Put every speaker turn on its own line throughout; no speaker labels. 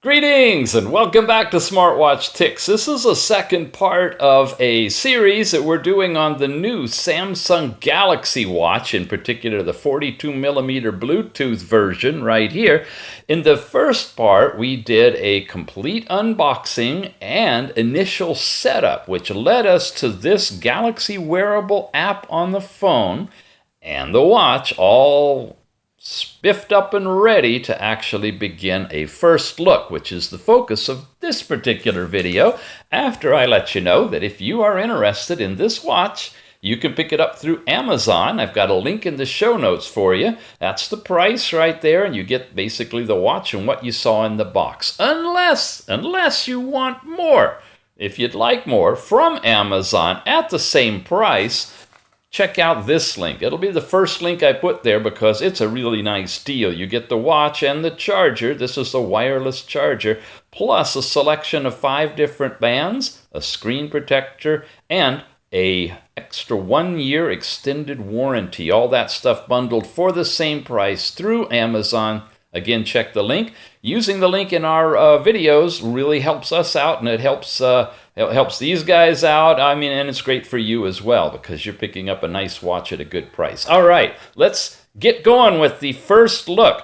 Greetings and welcome back to Smartwatch Ticks. This is a second part of a series that we're doing on the new Samsung Galaxy Watch, in particular the 42mm Bluetooth version right here. In the first part, we did a complete unboxing and initial setup, which led us to this Galaxy wearable app on the phone and the watch all spiffed up and ready to actually begin a first look, which is the focus of this particular video, after I let you know that if you are interested in this watch, you can pick it up through Amazon. I've got a link in the show notes for you. That's the price right there, and you get basically the watch and what you saw in the box. Unless you want more. If you'd like more from Amazon at the same price, check out this link. It'll be the first link I put there because it's a really nice deal. You get the watch and the charger. This is the wireless charger, plus a selection of 5 different bands, a screen protector, and a extra 1-year extended warranty. All that stuff bundled for the same price through Amazon. Again, check the link. Using the link in our videos really helps us out, and it helps these guys out. I mean, and it's great for you as well because you're picking up a nice watch at a good price. All right, let's get going with the first look.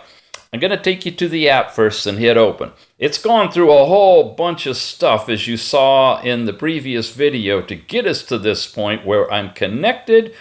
I'm going to take you to the app first and hit open. It's gone through a whole bunch of stuff, as you saw in the previous video, to get us to this point where I'm connected,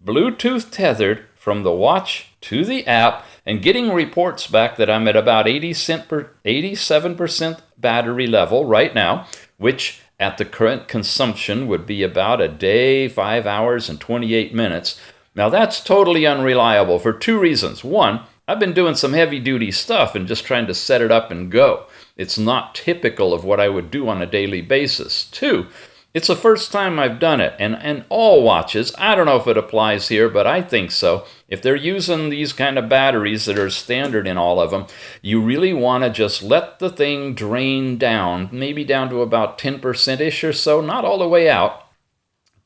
Bluetooth tethered from the watch to the app, and getting reports back that I'm at about 87% battery level right now, which at the current consumption would be about a day, 5 hours, and 28 minutes. Now that's totally unreliable for 2 reasons. One, I've been doing some heavy-duty stuff and just trying to set it up and go. It's not typical of what I would do on a daily basis. 2, it's the first time I've done it, and all watches, I don't know if it applies here, but I think so. If they're using these kind of batteries that are standard in all of them, you really want to just let the thing drain down, maybe down to about 10%-ish or so, not all the way out.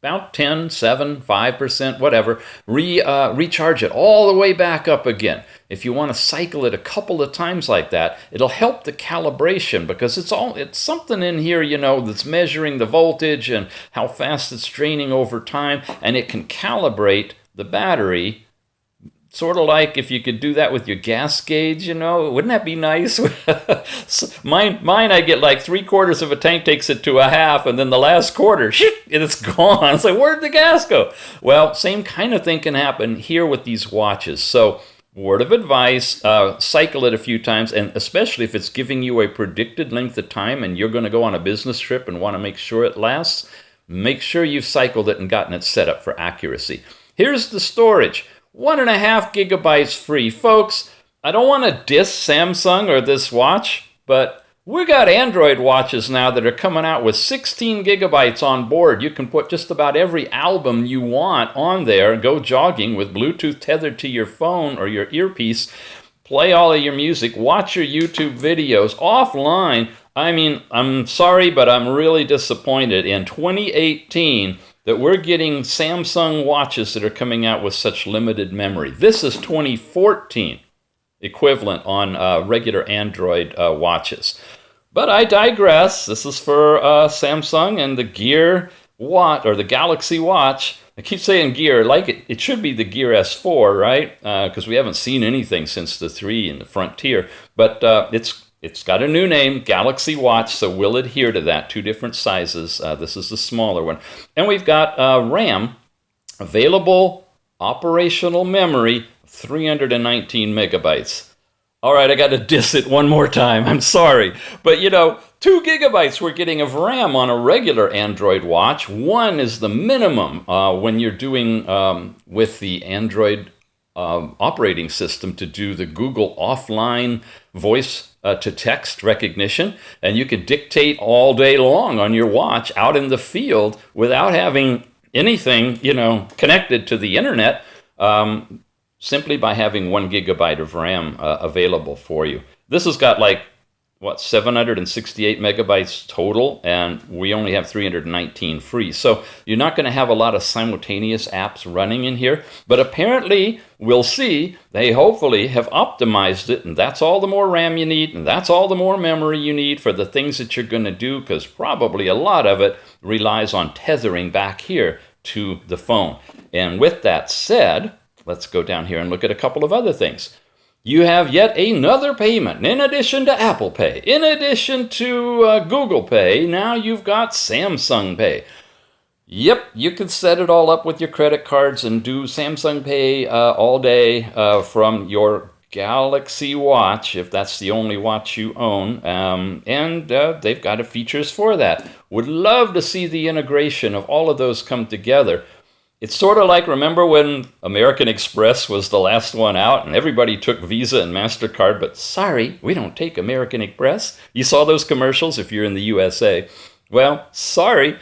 About 10, 7, 5%, whatever. Recharge it all the way back up again. If you want to cycle it a couple of times like that, it'll help the calibration because it's something in here, that's measuring the voltage and how fast it's draining over time, and it can calibrate the battery. Sort of like if you could do that with your gas gauge, wouldn't that be nice? mine, I get like 3/4 of a tank, takes it to a half, and then the last quarter, it's gone. It's like, where'd the gas go? Well, same kind of thing can happen here with these watches. So, word of advice, cycle it a few times, and especially if it's giving you a predicted length of time and you're going to go on a business trip and want to make sure it lasts, make sure you've cycled it and gotten it set up for accuracy. Here's the storage. 1.5 gigabytes free. Folks, I don't want to diss Samsung or this watch, but we got Android watches now that are coming out with 16 gigabytes on board. You can put just about every album you want on there and go jogging with Bluetooth tethered to your phone or your earpiece, play all of your music, watch your YouTube videos offline. I mean, I'm sorry, but I'm really disappointed in 2018 that we're getting Samsung watches that are coming out with such limited memory. This is 2014 equivalent on regular Android watches. But I digress. This is for Samsung and the Gear Watch, or the Galaxy Watch. I keep saying Gear, like it should be the Gear S4, right? Because we haven't seen anything since the 3 and the Frontier. But it's got a new name, Galaxy Watch, so we'll adhere to that. 2 different sizes. This is the smaller one. And we've got RAM, available operational memory, 319 megabytes. All right, I got to diss it one more time. I'm sorry. But, 2 gigabytes we're getting of RAM on a regular Android watch. 1 is the minimum when you're doing with the Android operating system to do the Google offline voice to text recognition, and you can dictate all day long on your watch out in the field without having anything, connected to the internet, simply by having 1 gigabyte of RAM available for you. This has got like 768 megabytes total, and we only have 319 free. So you're not going to have a lot of simultaneous apps running in here, but apparently we'll see they hopefully have optimized it, and that's all the more RAM you need, and that's all the more memory you need for the things that you're going to do, because probably a lot of it relies on tethering back here to the phone. And with that said, let's go down here and look at a couple of other things. You have yet another payment. In addition to Apple Pay, in addition to Google Pay, now you've got Samsung Pay. Yep, you can set it all up with your credit cards and do Samsung Pay all day from your Galaxy Watch, if that's the only watch you own. And they've got features for that. Would love to see the integration of all of those come together. It's sort of like, remember when American Express was the last one out and everybody took Visa and MasterCard, but sorry, we don't take American Express. You saw those commercials if you're in the USA. Well, sorry.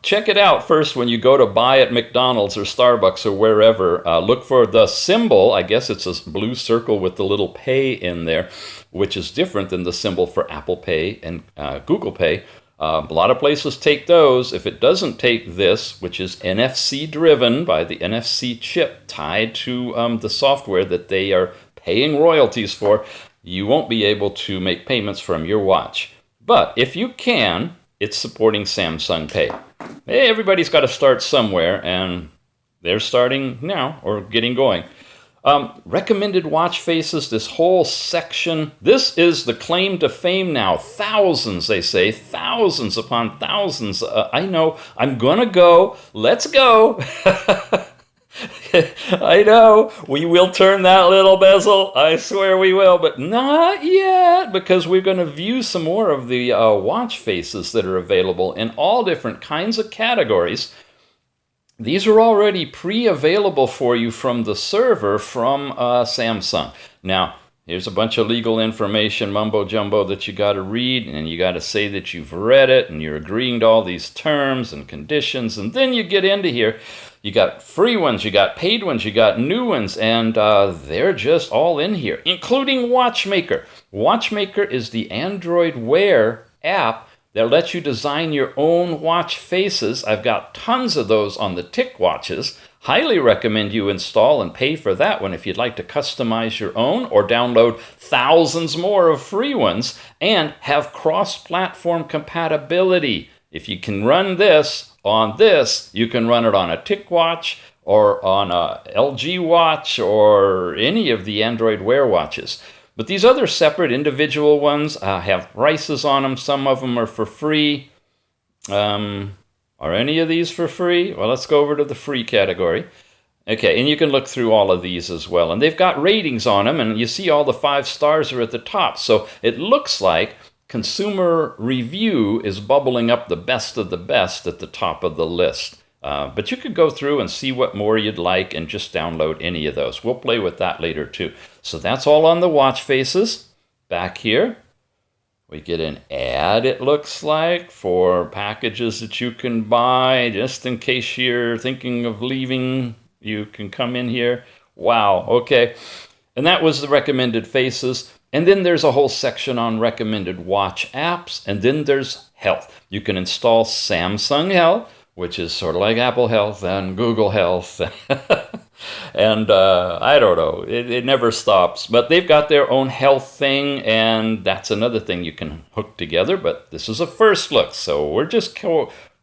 Check it out first when you go to buy at McDonald's or Starbucks or wherever. Look for the symbol. I guess it's a blue circle with the little pay in there, which is different than the symbol for Apple Pay and Google Pay. A lot of places take those. If it doesn't take this, which is NFC driven by the NFC chip tied to the software that they are paying royalties for, you won't be able to make payments from your watch. But if you can, it's supporting Samsung Pay. Hey, everybody's got to start somewhere, and they're starting now or getting going. Recommended watch faces, this whole section. This is the claim to fame now. Thousands, they say, thousands upon thousands. I know, I'm going to go. Let's go. I know, we will turn that little bezel. I swear we will, but not yet, because we're going to view some more of the watch faces that are available in all different kinds of categories. These are already pre-available for you from the server from Samsung. Now, here's a bunch of legal information, mumbo-jumbo, that you got to read, and you got to say that you've read it, and you're agreeing to all these terms and conditions, and then you get into here. You got free ones, you got paid ones, you got new ones, and they're just all in here, including Watchmaker. Watchmaker is the Android Wear app that lets you design your own watch faces. I've got tons of those on the Tick watches. Highly recommend you install and pay for that one if you'd like to customize your own or download thousands more of free ones and have cross-platform compatibility. If you can run this on this, you can run it on a Tick watch or on a LG watch or any of the Android Wear watches. But these other separate individual ones have prices on them. Some of them are for free. Are any of these for free? Well, let's go over to the free category. Okay, and you can look through all of these as well. And they've got ratings on them, and you see all the 5 stars are at the top. So it looks like Consumer Review is bubbling up the best of the best at the top of the list. But you could go through and see what more you'd like and just download any of those. We'll play with that later too. So that's all on the watch faces. Back here, we get an ad, it looks like, for packages that you can buy just in case you're thinking of leaving. You can come in here. Wow, okay. And that was the recommended faces. And then there's a whole section on recommended watch apps. And then there's health. You can install Samsung Health, which is sort of like Apple Health and Google Health. And I don't know, it never stops. But they've got their own health thing, and that's another thing you can hook together. But this is a first look, so we're just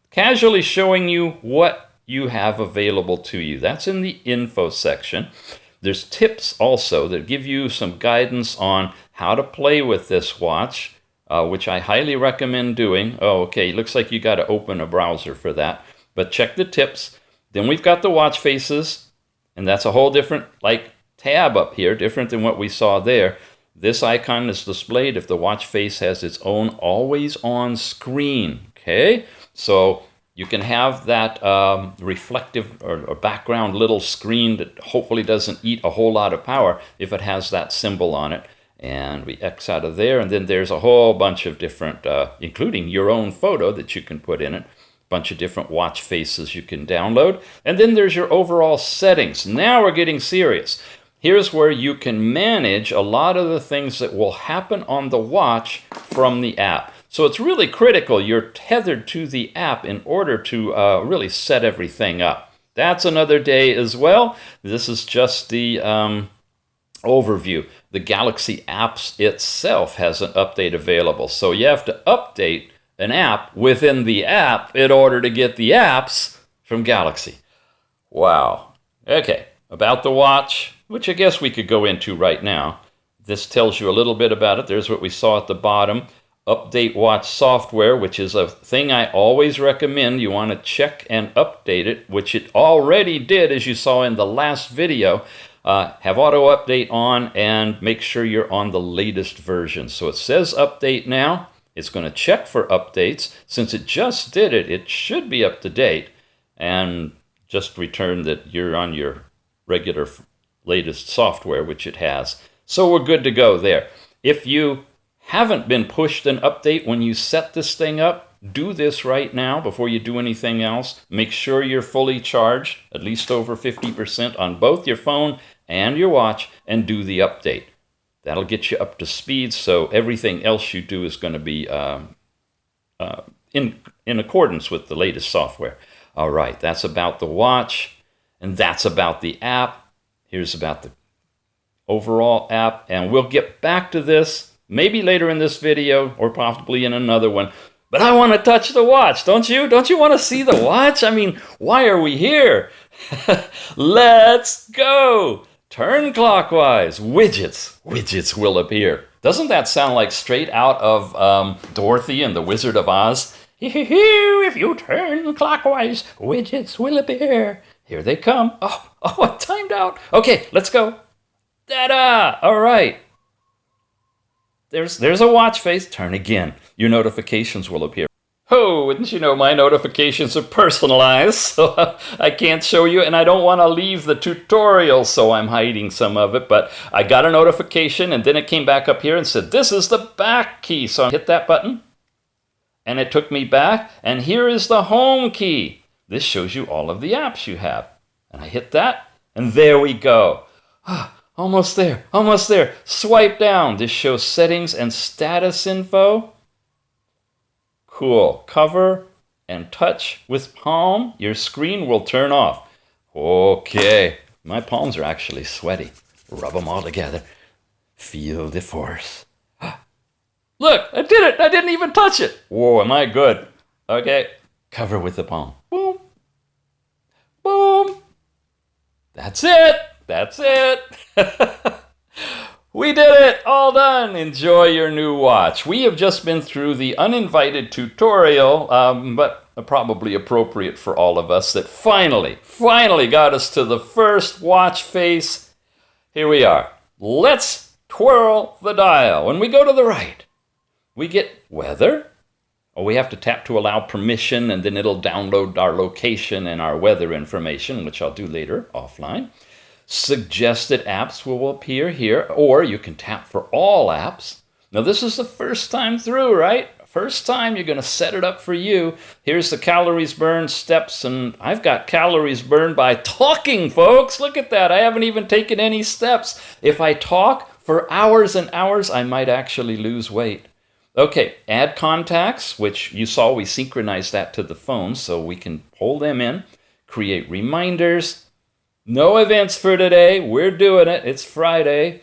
casually showing you what you have available to you. That's in the info section. There's tips also that give you some guidance on how to play with this watch, which I highly recommend doing. Oh, okay, looks like you got to open a browser for that. But check the tips. Then we've got the watch faces, and that's a whole different tab up here, different than what we saw there. This icon is displayed if the watch face has its own always on screen. Okay, so you can have that reflective or background little screen that hopefully doesn't eat a whole lot of power if it has that symbol on it. And we X out of there, and then there's a whole bunch of different, including your own photo that you can put in it. Bunch of different watch faces you can download. And then there's your overall settings. Now we're getting serious. Here's where you can manage a lot of the things that will happen on the watch from the app. So it's really critical you're tethered to the app in order to really set everything up. That's another day as well. This is just the overview. The Galaxy apps itself has an update available. So you have to update an app within the app in order to get the apps from Galaxy. Wow. Okay, about the watch, which I guess we could go into right now. This tells you a little bit about it. There's what we saw at the bottom. Update watch software, which is a thing I always recommend. You want to check and update it, which it already did, as you saw in the last video. Have auto update on and make sure you're on the latest version. So it says update now. It's going to check for updates. Since it just did it, it should be up to date. And just return that you're on your regular latest software, which it has. So we're good to go there. If you haven't been pushed an update when you set this thing up, do this right now before you do anything else. Make sure you're fully charged, at least over 50% on both your phone and your watch, and do the update. That'll get you up to speed, so everything else you do is going to be in accordance with the latest software. All right, that's about the watch, and that's about the app. Here's about the overall app, and we'll get back to this maybe later in this video or possibly in another one. But I want to touch the watch, don't you? Don't you want to see the watch? I mean, why are we here? Let's go. Turn clockwise. Widgets will appear. Doesn't that sound like straight out of Dorothy and the Wizard of Oz? If you turn clockwise, widgets will appear. Here they come. Oh, I timed out. Okay, let's go. Ta-da! All right. There's a watch face. Turn again. Your notifications will appear. Oh, wouldn't you know my notifications are personalized, so I can't show you, and I don't want to leave the tutorial, so I'm hiding some of it, but I got a notification, and then it came back up here and said, this is the back key. So I hit that button, and it took me back, and here is the home key. This shows you all of the apps you have. And I hit that, and there we go. Almost there, almost there. Swipe down. This shows settings and status info. Cool. Cover and touch with palm. Your screen will turn off. Okay. My palms are actually sweaty. Rub them all together. Feel the force. Look, I did it. I didn't even touch it. Whoa, am I good? Okay. Cover with the palm. Boom. Boom. That's it. That's it. We did it! All done! Enjoy your new watch. We have just been through the uninvited tutorial, but probably appropriate for all of us, that finally got us to the first watch face. Here we are. Let's twirl the dial. When we go to the right, we get weather. We have to tap to allow permission, and then it'll download our location and our weather information, which I'll do later offline. Suggested apps will appear here, or you can tap for all apps. Now this is the first time through, right? First time you're going to set it up for you. Here's the calories burned, steps, and I've got calories burned by talking, folks. Look at that. I haven't even taken any steps. If I talk for hours and hours, I might actually lose weight. Okay, add contacts, which you saw we synchronized that to the phone, so we can pull them in. Create reminders. No events for today. We're doing it. It's Friday.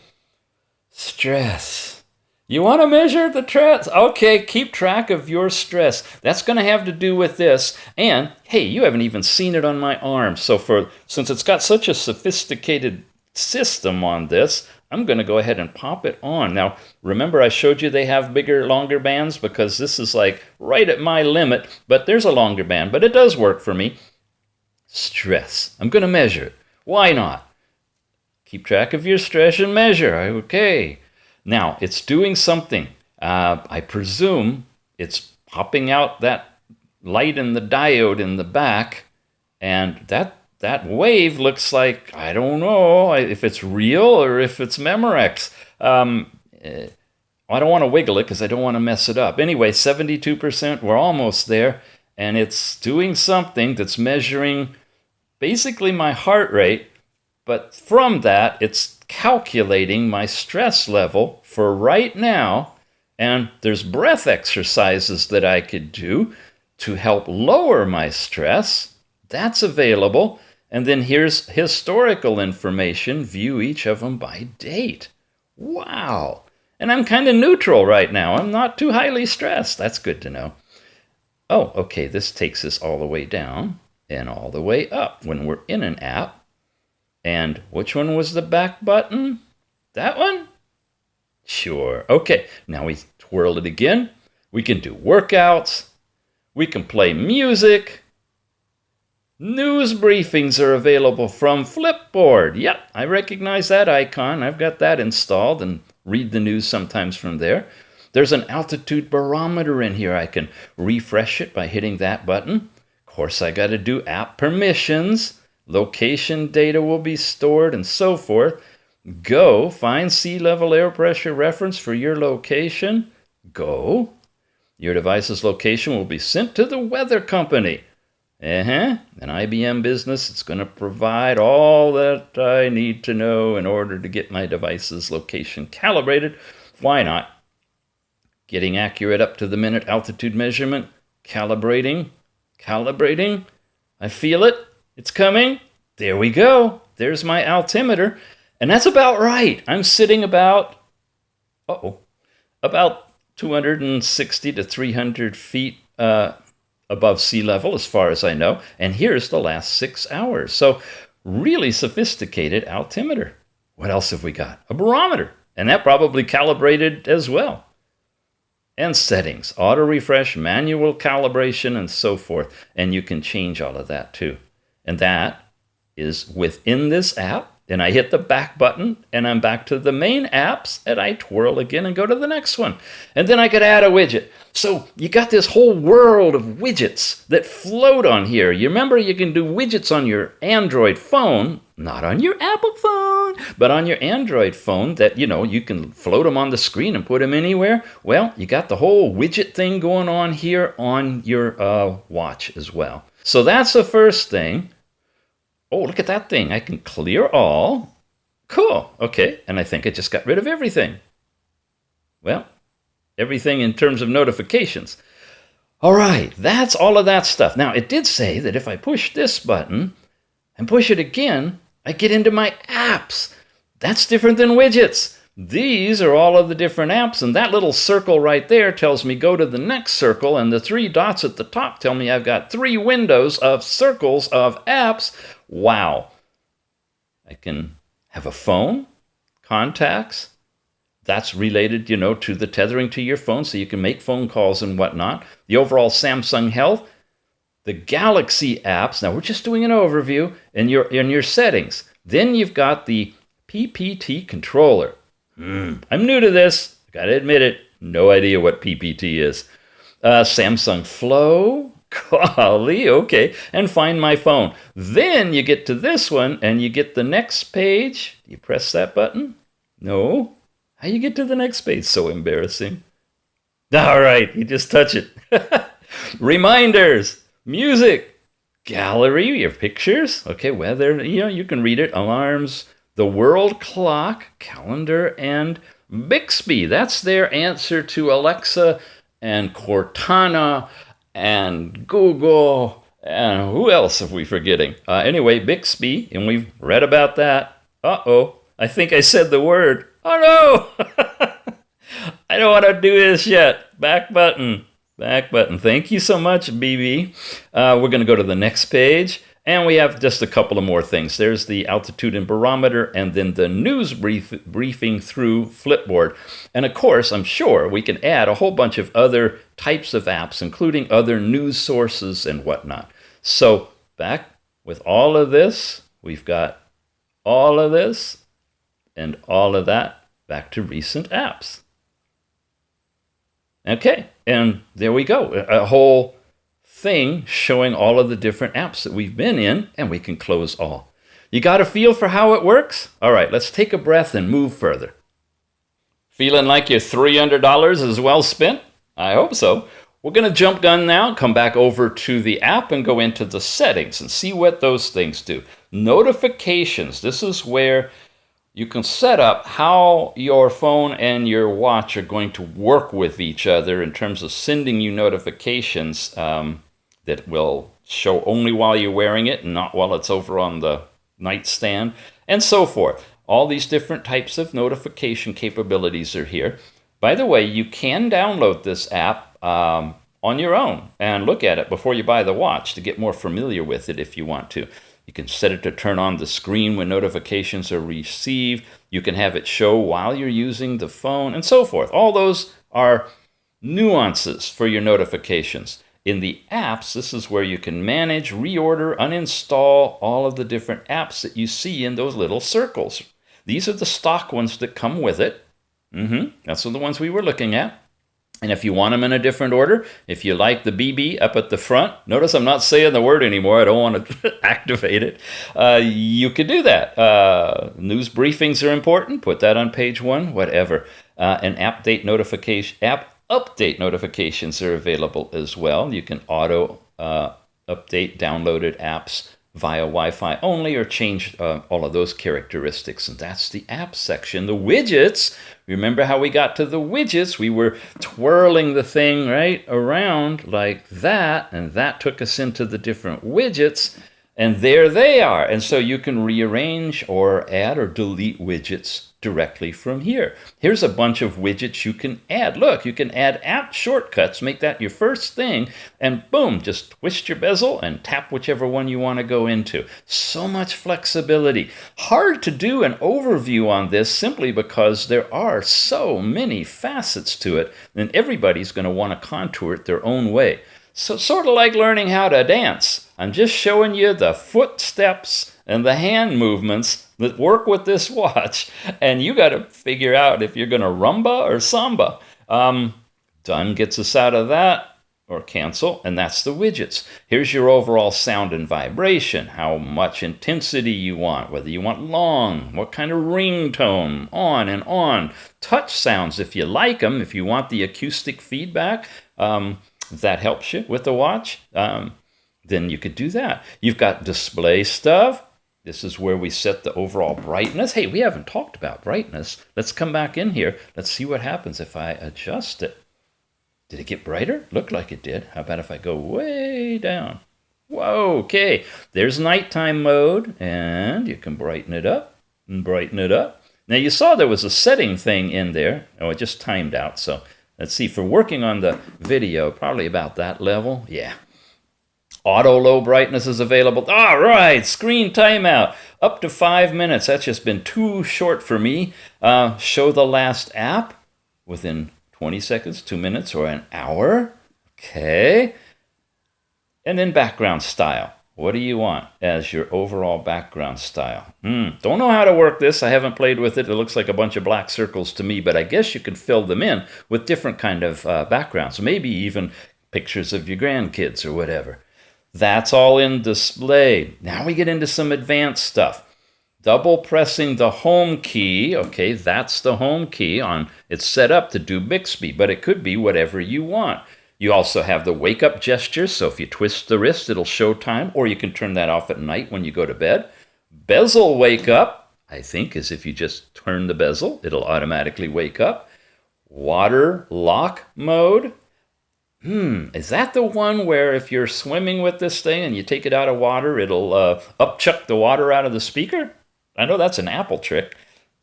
Stress. You want to measure the stress? Okay, keep track of your stress. That's going to have to do with this. And, hey, you haven't even seen it on my arm. So since it's got such a sophisticated system on this, I'm going to go ahead and pop it on. Now, remember I showed you they have bigger, longer bands? Because this is like right at my limit. But there's a longer band. But it does work for me. Stress. I'm going to measure it. Why not? Keep track of your stress and measure. Okay. Now, it's doing something. I presume it's popping out that light in the diode in the back, and that wave looks like, I don't know if it's real or if it's Memorex. I don't want to wiggle it because I don't want to mess it up. Anyway, 72%, we're almost there, and it's doing something that's measuring basically my heart rate, but from that, it's calculating my stress level for right now, And there's breath exercises that I could do to help lower my stress. That's available. And then here's historical information. View each of them by date. Wow. And I'm kind of neutral right now. I'm not too highly stressed. That's good to know. Oh, okay, this takes us all the way down and all the way up when we're in an app. And which one was the back button? That one? Sure. Okay, now we twirl it again. We can do workouts. We can play music. News briefings are available from Flipboard. Yep, I recognize that icon. I've got that installed and read the news sometimes from there. There's an altitude barometer in here. I can refresh it by hitting that button. Of course, I got to do app permissions. Location data will be stored and so forth. Go, find sea level air pressure reference for your location. Go. Your device's location will be sent to the weather company. An IBM business, it's going to provide all that I need to know in order to get my device's location calibrated. Why not? Getting accurate up to the minute altitude measurement. Calibrating. I feel it. It's coming. There we go. There's my altimeter. And that's about right. I'm sitting about 260 to 300 feet above sea level as far as I know. And here's the last 6 hours. So really sophisticated altimeter. What else have we got? A barometer. And that probably calibrated as well. And settings, auto refresh, manual calibration, and so forth. And you can change all of that too. And that is within this app. And I hit the back button, and I'm back to the main apps, and I twirl again and go to the next one. And then I could add a widget. So you got this whole world of widgets that float on here. You remember you can do widgets on your Android phone, not on your Apple phone, but on your Android phone that, you can float them on the screen and put them anywhere. Well, you got the whole widget thing going on here on your watch as well. So that's the first thing. Oh, look at that thing. I can clear all. Cool. Okay. And I think I just got rid of everything. Well, everything in terms of notifications. All right. That's all of that stuff. Now, it did say that if I push this button and push it again, I get into my apps. That's different than widgets. These are all of the different apps, and that little circle right there tells me go to the next circle, and the 3 dots at the top tell me I've got 3 windows of circles of apps. Wow. I can have a phone, contacts. That's related, to the tethering to your phone, so you can make phone calls and whatnot. The overall Samsung Health, the Galaxy apps. Now, we're just doing an overview in your settings. Then you've got the PPT controller. I'm new to this. Got to admit it. No idea what PPT is. Samsung Flow. Golly, okay. And find my phone. Then you get to this one and you get the next page. You press that button? No. How you get to the next page? So embarrassing. All right, you just touch it. Reminders, music, gallery, your pictures. Okay, weather, you can read it. Alarms, the world clock, calendar, and Bixby. That's their answer to Alexa and Cortana and Google. And who else are we forgetting? Anyway, Bixby, and we've read about that. Uh-oh, I think I said the word. Oh no! I don't want to do this yet. Back button. Thank you so much, BB. We're going to go to the next page. And we have just a couple of more things. There's the altitude and barometer, and then the news briefing through Flipboard. And of course, I'm sure we can add a whole bunch of other types of apps, including other news sources and whatnot. So back with all of this, we've got all of this and all of that back to recent apps. Okay, and there we go. A whole thing showing all of the different apps that we've been in, and we can close all. You got a feel for how it works? All right, let's take a breath and move further. Feeling like your $300 is well spent? I hope so. We're going to jump gun now, come back over to the app and go into the settings and see what those things do. Notifications. This is where you can set up how your phone and your watch are going to work with each other in terms of sending you notifications that will show only while you're wearing it and not while it's over on the nightstand, and so forth. All these different types of notification capabilities are here. By the way, you can download this app on your own and look at it before you buy the watch to get more familiar with it if you want to. You can set it to turn on the screen when notifications are received. You can have it show while you're using the phone, and so forth. All those are nuances for your notifications. In the apps, this is where you can manage, reorder, uninstall all of the different apps that you see in those little circles. These are the stock ones that come with it. That's the ones we were looking at. And if you want them in a different order, if you like the BB up at the front, notice I'm not saying the word anymore. I don't want to activate it. You could do that. News briefings are important. Put that on page 1, whatever. And app update notifications are available as well. You can auto update downloaded apps via Wi-Fi only, or change all of those characteristics. And that's the app section. The widgets, remember how we got to the widgets? We were twirling the thing right around like that, and that took us into the different widgets, and there they are. And so you can rearrange or add or delete widgets directly from here. Here's a bunch of widgets you can add. Look, you can add app shortcuts, make that your first thing, and boom, just twist your bezel and tap whichever one you want to go into. So much flexibility. Hard to do an overview on this simply because there are so many facets to it, and everybody's going to want to contour it their own way. So sort of like learning how to dance. I'm just showing you the footsteps and the hand movements that work with this watch, and you got to figure out if you're going to rumba or samba. Done gets us out of that, or cancel, and that's the widgets. Here's your overall sound and vibration, how much intensity you want, whether you want long, what kind of ringtone, on and on. Touch sounds if you like them, if you want the acoustic feedback, that helps you with the watch, then you could do that. You've got display stuff. This is where we set the overall brightness. Hey, we haven't talked about brightness. Let's come back in here. Let's see what happens if I adjust it. Did it get brighter? Looked like it did. How about if I go way down? Whoa, okay. There's nighttime mode, and you can brighten it up and brighten it up. Now, you saw there was a setting thing in there. Oh, it just timed out. So let's see. For working on the video, probably about that level. Yeah. Auto low brightness is available. All right, screen timeout. Up to 5 minutes. That's just been too short for me. Show the last app within 20 seconds, 2 minutes, or an hour. Okay. And then background style. What do you want as your overall background style? Don't know how to work this. I haven't played with it. It looks like a bunch of black circles to me, but I guess you could fill them in with different kind of backgrounds. Maybe even pictures of your grandkids or whatever. That's all in display. Now we get into some advanced stuff. Double pressing the home key. Okay, that's the home key. It's set up to do Bixby, but it could be whatever you want. You also have the wake up gesture, so if you twist the wrist, it'll show time, or you can turn that off at night when you go to bed. Bezel wake up, I think, is if you just turn the bezel, it'll automatically wake up. Water lock mode. Is that the one where if you're swimming with this thing and you take it out of water, it'll upchuck the water out of the speaker? I know that's an Apple trick.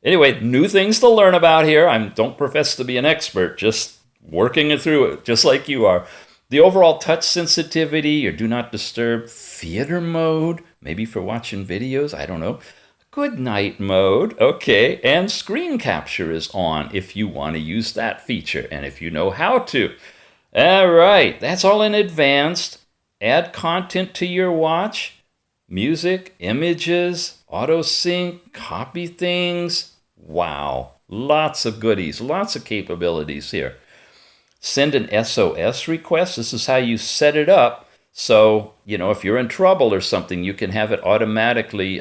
Anyway, new things to learn about here. I don't profess to be an expert, just working it through it, just like you are. The overall touch sensitivity, your do not disturb, theater mode, maybe for watching videos, I don't know. Good night mode, okay, and screen capture is on if you want to use that feature and if you know how to. All right, that's all in advanced. Add content to your watch, music, images, auto sync, copy things. Wow, lots of goodies, lots of capabilities here. Send an SOS request. This is how you set it up. So, if you're in trouble or something, you can have it automatically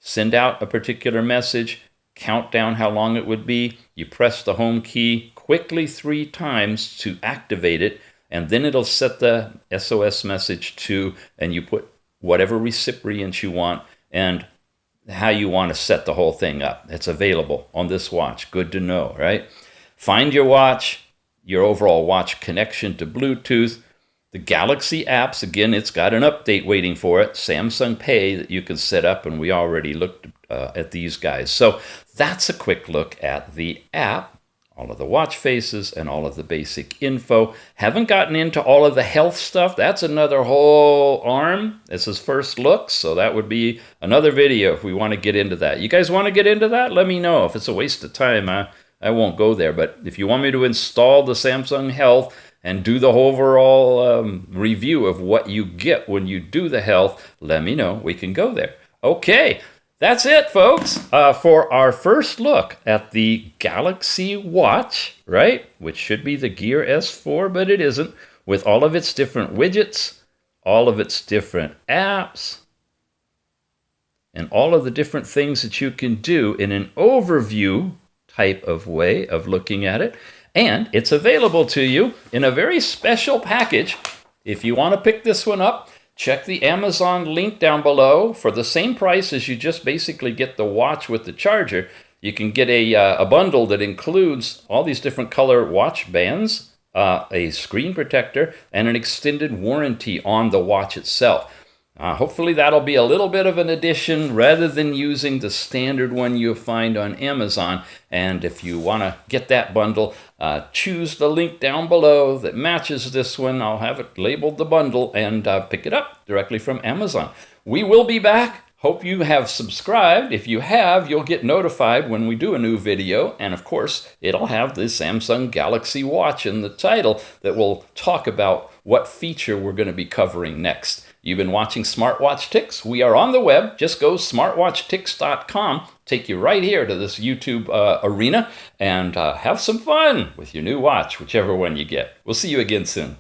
send out a particular message, count down how long it would be. You press the home key quickly 3 times to activate it, and then it'll set the SOS message to, and you put whatever recipient you want, and how you want to set the whole thing up. It's available on this watch. Good to know, right? Find your watch, your overall watch connection to Bluetooth. The Galaxy apps, again, it's got an update waiting for it. Samsung Pay that you can set up, and we already looked at these guys. So that's a quick look at the app, all of the watch faces, and all of the basic info. Haven't gotten into all of the health stuff. That's another whole arm. This is first looks, so that would be another video if we want to get into that. You guys want to get into that? Let me know. If it's a waste of time, I won't go there. But if you want me to install the Samsung Health and do the overall review of what you get when you do the health, let me know. We can go there. Okay, that's it, folks, for our first look at the Galaxy Watch, right? Which should be the Gear S4, but it isn't, with all of its different widgets, all of its different apps, and all of the different things that you can do in an overview type of way of looking at it. And it's available to you in a very special package. If you want to pick this one up, check the Amazon link down below. For the same price as you just basically get the watch with the charger, you can get a bundle that includes all these different color watch bands, a screen protector, and an extended warranty on the watch itself. Hopefully that'll be a little bit of an addition rather than using the standard one you'll find on Amazon. And if you want to get that bundle, choose the link down below that matches this one. I'll have it labeled the bundle, and pick it up directly from Amazon. We will be back. Hope you have subscribed. If you have, you'll get notified when we do a new video. And of course, it'll have the Samsung Galaxy Watch in the title that will talk about what feature we're going to be covering next. You've been watching Smartwatch Tics. We are on the web. Just go smartwatchtics.com. Take you right here to this YouTube arena, and have some fun with your new watch, whichever one you get. We'll see you again soon.